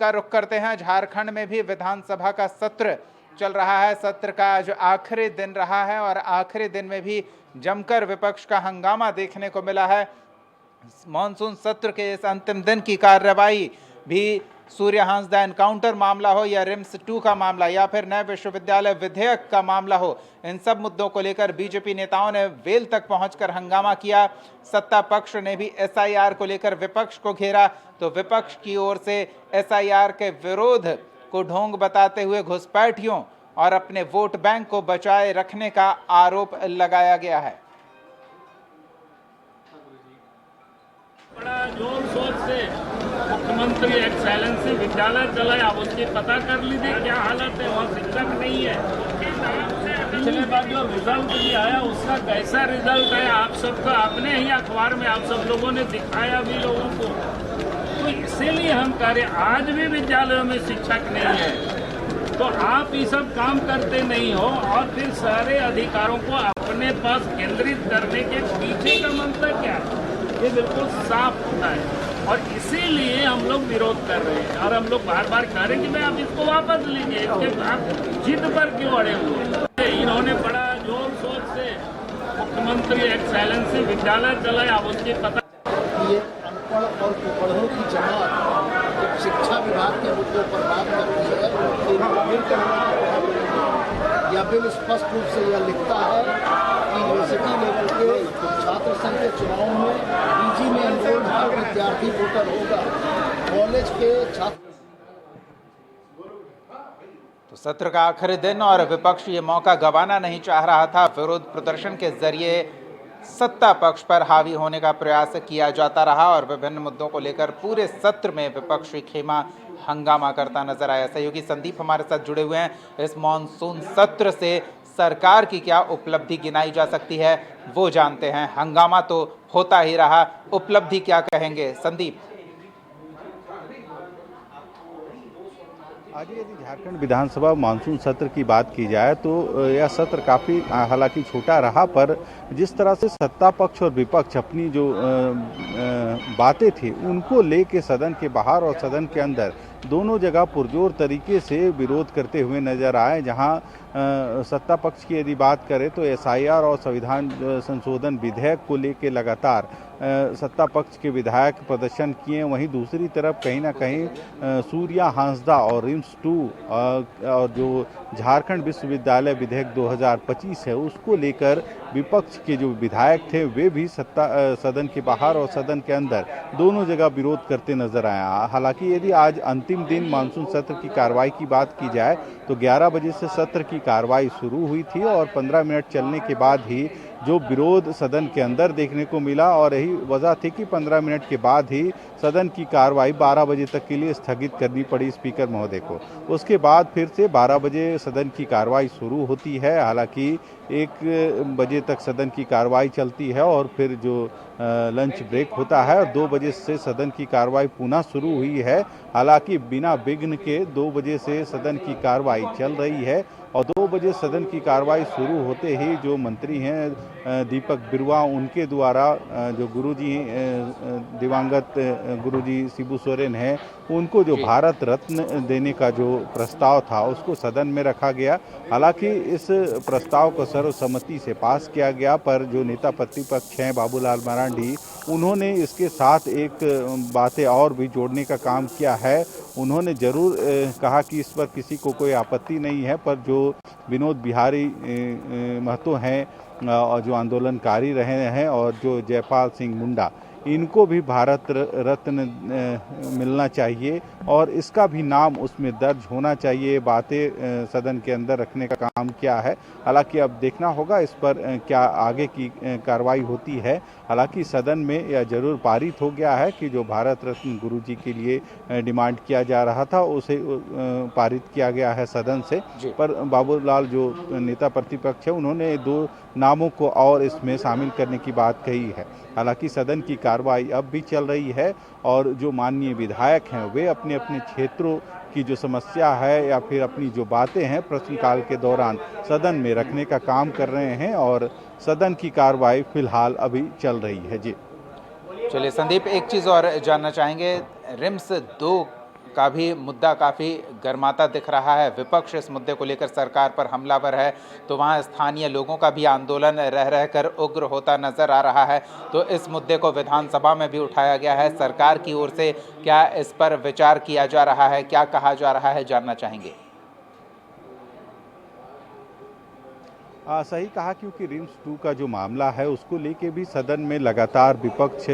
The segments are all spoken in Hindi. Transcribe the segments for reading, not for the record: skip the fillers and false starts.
का रुख करते हैं। झारखंड में भी विधानसभा का सत्र चल रहा है। सत्र का जो आखिरी दिन रहा है और आखिरी दिन में भी जमकर विपक्ष का हंगामा देखने को मिला है। मॉनसून सत्र के इस अंतिम दिन की कार्रवाई भी सूर्य हांसदा एनकाउंटर मामला हो या रिम्स 2 का मामला या फिर नए विश्वविद्यालय विधेयक का मामला हो, इन सब मुद्दों को लेकर बीजेपी नेताओं ने वेल तक पहुंचकर हंगामा किया। सत्ता पक्ष ने भी एसआईआर को लेकर विपक्ष को घेरा, तो विपक्ष की ओर से एसआईआर के विरोध को ढोंग बताते हुए घुसपैठियों और अपने वोट बैंक को बचाए रखने का आरोप लगाया गया है। बड़ा जोर शोर से मुख्यमंत्री एक्सेलेंसी विद्यालय चलाए, आप उसकी पता कर लीजिए क्या हालत है, वहाँ शिक्षक नहीं है। पिछले बार जो रिजल्ट भी आया उसका कैसा रिजल्ट है आप सबका अपने ही अखबार में आप सब लोगों ने दिखाया भी लोगों को। तो इसीलिए हम कह रहे आज भी विद्यालयों में शिक्षक नहीं है, तो आप ये सब काम करते नहीं हो और फिर सारे अधिकारों को अपने पास केंद्रित करने के पीछे का मंतव्य क्या है, ये बिल्कुल साफ होता है। और इसीलिए हम लोग विरोध कर रहे हैं और हम लोग बार बार कह रहे हैं कि भाई आप इसको वापस लीजिए, इसके आप जिद पर क्यों अड़े हुए। इन्होंने बड़ा जोर शोर से मुख्यमंत्री एक्सेलेंसी विद्यालय चलाए, आप उसकी पता। ये अनपढ़ और कुपढ़ों की जमात शिक्षा विभाग के मुद्दों पर बात करती है या बिल स्पष्ट रूप से यह लिखता है कि यूनिवर्सिटी लेवल के छात्र संघ के चुनाव में पीजी में एनरोल्ड हर विद्यार्थी वोटर होगा। कॉलेज के छात्र। तो सत्र का आखिरी दिन और विपक्ष ये मौका गंवाना नहीं चाह रहा था। विरोध प्रदर्शन के जरिए सत्ता पक्ष पर हावी होने का प्रयास किया जाता रहा और विभिन्न मुद्दों को लेकर पूरे सत्र में विपक्षी खेमा हंगामा करता नजर आया। सहयोगी संदीप हमारे साथ जुड़े हुए हैं। इस मॉनसून सत्र से सरकार की क्या उपलब्धि गिनाई जा सकती है वो जानते हैं। हंगामा तो होता ही रहा, उपलब्धि क्या कहेंगे संदीप? आज यदि झारखंड विधानसभा मानसून सत्र की बात की जाए तो यह सत्र काफ़ी हालांकि छोटा रहा, पर जिस तरह से सत्ता पक्ष और विपक्ष अपनी जो बातें थी उनको लेके सदन के बाहर और सदन के अंदर दोनों जगह पुरजोर तरीके से विरोध करते हुए नजर आए। जहां सत्ता पक्ष की यदि बात करें तो एसआईआर और संविधान संशोधन विधेयक को लेके लगातार सत्ता पक्ष के विधायक प्रदर्शन किए, वहीं दूसरी तरफ कहीं ना कहीं सूर्या हांसदा और रिम्स 2 और जो झारखंड विश्वविद्यालय विधेयक 2025 है उसको लेकर विपक्ष के जो विधायक थे वे भी सदन के बाहर और सदन के अंदर दोनों जगह विरोध करते नजर आया। हालांकि यदि आज अंतिम दिन मानसून सत्र की कार्रवाई की बात की जाए तो 11 बजे से सत्र की कार्रवाई शुरू हुई थी और 15 मिनट चलने के बाद ही जो विरोध सदन के अंदर देखने को मिला और यही वजह थी कि 15 मिनट के बाद ही सदन की कार्रवाई 12 बजे तक के लिए स्थगित करनी पड़ी स्पीकर महोदय को। उसके बाद फिर से 12 बजे सदन की कार्रवाई शुरू होती है। हालांकि 1 बजे तक सदन की कार्रवाई चलती है और फिर जो लंच ब्रेक होता है और 2 बजे से सदन की कार्रवाई पुनः शुरू हुई है। हालांकि बिना विघ्न के 2 बजे से सदन की कार्रवाई चल रही है और 2 बजे सदन की कार्रवाई शुरू होते ही जो मंत्री हैं दीपक बिरुवा उनके द्वारा जो गुरुजी दिवंगत गुरुजी शिबू सोरेन हैं उनको जो भारत रत्न देने का जो प्रस्ताव था उसको सदन में रखा गया। हालांकि इस प्रस्ताव को सर्वसम्मति से पास किया गया, पर जो नेता प्रतिपक्ष हैं बाबूलाल मरांडी उन्होंने इसके साथ एक बातें और भी जोड़ने का काम किया है। उन्होंने जरूर कहा कि इस पर किसी को कोई आपत्ति नहीं है, पर जो विनोद बिहारी महतो हैं और जो आंदोलनकारी रहे हैं और जो जयपाल सिंह मुंडा इनको भी भारत रत्न मिलना चाहिए और इसका भी नाम उसमें दर्ज होना चाहिए। बातें सदन के अंदर रखने का काम किया है। हालांकि अब देखना होगा इस पर क्या आगे की कार्रवाई होती है। हालांकि सदन में यह जरूर पारित हो गया है कि जो भारत रत्न गुरुजी के लिए डिमांड किया जा रहा था उसे पारित किया गया है सदन से। पर बाबूलाल जो नेता प्रतिपक्ष है उन्होंने 2 नामों को और इसमें शामिल करने की बात कही है। हालांकि सदन की कार्रवाई अब भी चल रही है और जो माननीय विधायक हैं वे अपने अपने क्षेत्रों की जो समस्या है या फिर अपनी जो बातें हैं प्रश्नकाल के दौरान सदन में रखने का काम कर रहे हैं और सदन की कार्रवाई फिलहाल अभी चल रही है। जी चलिए संदीप, एक चीज़ और जानना चाहेंगे, रिम्स 2 का भी मुद्दा काफ़ी गर्माता दिख रहा है। विपक्ष इस मुद्दे को लेकर सरकार पर हमलावर है, तो वहाँ स्थानीय लोगों का भी आंदोलन रह रहकर उग्र होता नजर आ रहा है। तो इस मुद्दे को विधानसभा में भी उठाया गया है। सरकार की ओर से क्या इस पर विचार किया जा रहा है, क्या कहा जा रहा है, जानना चाहेंगे। सही कहा, क्योंकि रिम्स 2 का जो मामला है उसको लेके भी सदन में लगातार विपक्ष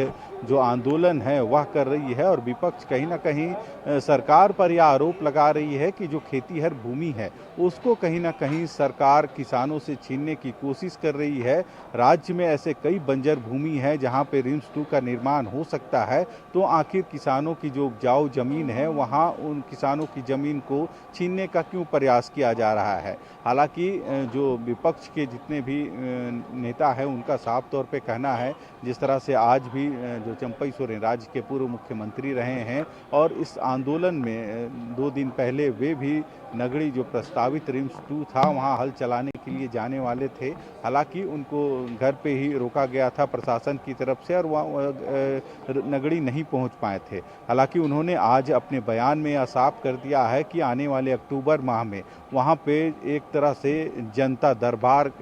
जो आंदोलन है वह कर रही है, और विपक्ष कहीं ना कहीं सरकार पर यह आरोप लगा रही है कि जो खेतीहर भूमि है उसको कहीं ना कहीं सरकार किसानों से छीनने की कोशिश कर रही है। राज्य में ऐसे कई बंजर भूमि है जहां पे रिम्स 2 का निर्माण हो सकता है, तो आखिर किसानों की जो उपजाऊ जमीन है वहां उन किसानों की जमीन को छीनने का क्यों प्रयास किया जा रहा है। हालांकि जो विपक्ष के जितने भी नेता हैं उनका साफ तौर पे कहना है, जिस तरह से आज भी जो चंपई सोरेन राज्य के पूर्व मुख्यमंत्री रहे हैं और इस आंदोलन में 2 दिन पहले वे भी नगड़ी जो प्रस्तावित रिम्स 2 था वहां हल चलाने के लिए जाने वाले थे। हालांकि उनको घर पे ही रोका गया था प्रशासन की तरफ से और वह नगड़ी नहीं पहुंच पाए थे। हालांकि उन्होंने आज अपने बयान में यह साफ कर दिया है कि आने वाले अक्टूबर माह में वहां पे एक तरह से जनता दरबार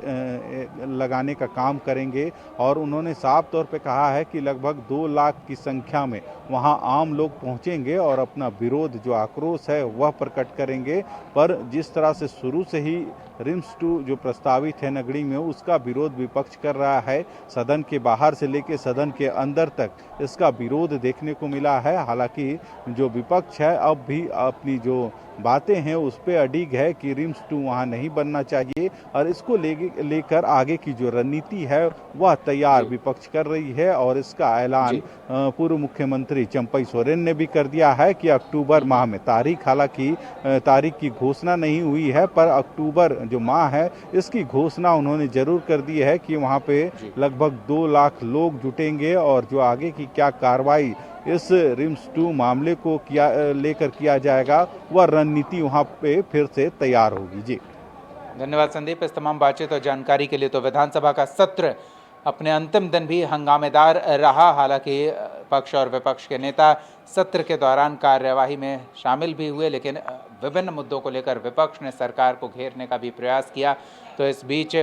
लगाने का काम करेंगे, और उन्होंने साफ तौर पे कहा है कि लगभग 2 लाख की संख्या में वहां आम लोग पहुंचेंगे और अपना विरोध जो आक्रोश है वह प्रकट करेंगे। पर जिस तरह से शुरू से ही रिम्स 2 जो प्रस्तावित है नगरी में उसका विरोध विपक्ष कर रहा है, सदन के बाहर से लेकर सदन के अंदर तक इसका विरोध देखने को मिला है। हालांकि जो विपक्ष है अब भी अपनी जो बातें हैं उस पर अडिग है कि रिम्स 2 वहाँ नहीं बनना चाहिए, और इसको लेकर आगे की जो रणनीति है वह तैयार विपक्ष कर रही है। और इसका ऐलान पूर्व मुख्यमंत्री चंपई सोरेन ने भी कर दिया है कि अक्टूबर माह में हालांकि तारीख की घोषणा नहीं हुई है, पर अक्टूबर जो माह है इसकी घोषणा उन्होंने जरूर कर दी है कि वहाँ पे लगभग 2 लाख लोग जुटेंगे, और जो आगे की क्या कार्रवाई इस रिम्स 2 मामले को लेकर किया जाएगा वह रणनीति वहां पे फिर से तैयार होगी। जी धन्यवाद संदीप, इस तमाम बातचीत और जानकारी के लिए। तो विधानसभा का सत्र अपने अंतिम दिन भी हंगामेदार रहा। हालांकि पक्ष और विपक्ष के नेता सत्र के दौरान कार्यवाही में शामिल भी हुए, लेकिन विभिन्न मुद्दों को लेकर विपक्ष ने सरकार को घेरने का भी प्रयास किया। तो इस बीच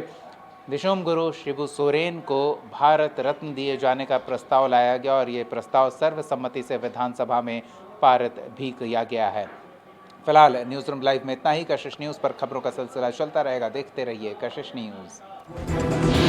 विश्वम गुरु शिबू सोरेन को भारत रत्न दिए जाने का प्रस्ताव लाया गया, और ये प्रस्ताव सर्वसम्मति से विधानसभा में पारित भी किया गया है। फिलहाल न्यूज़ रूम लाइव में इतना ही। कशिश न्यूज़ पर खबरों का सिलसिला चलता रहेगा, देखते रहिए कशिश न्यूज़।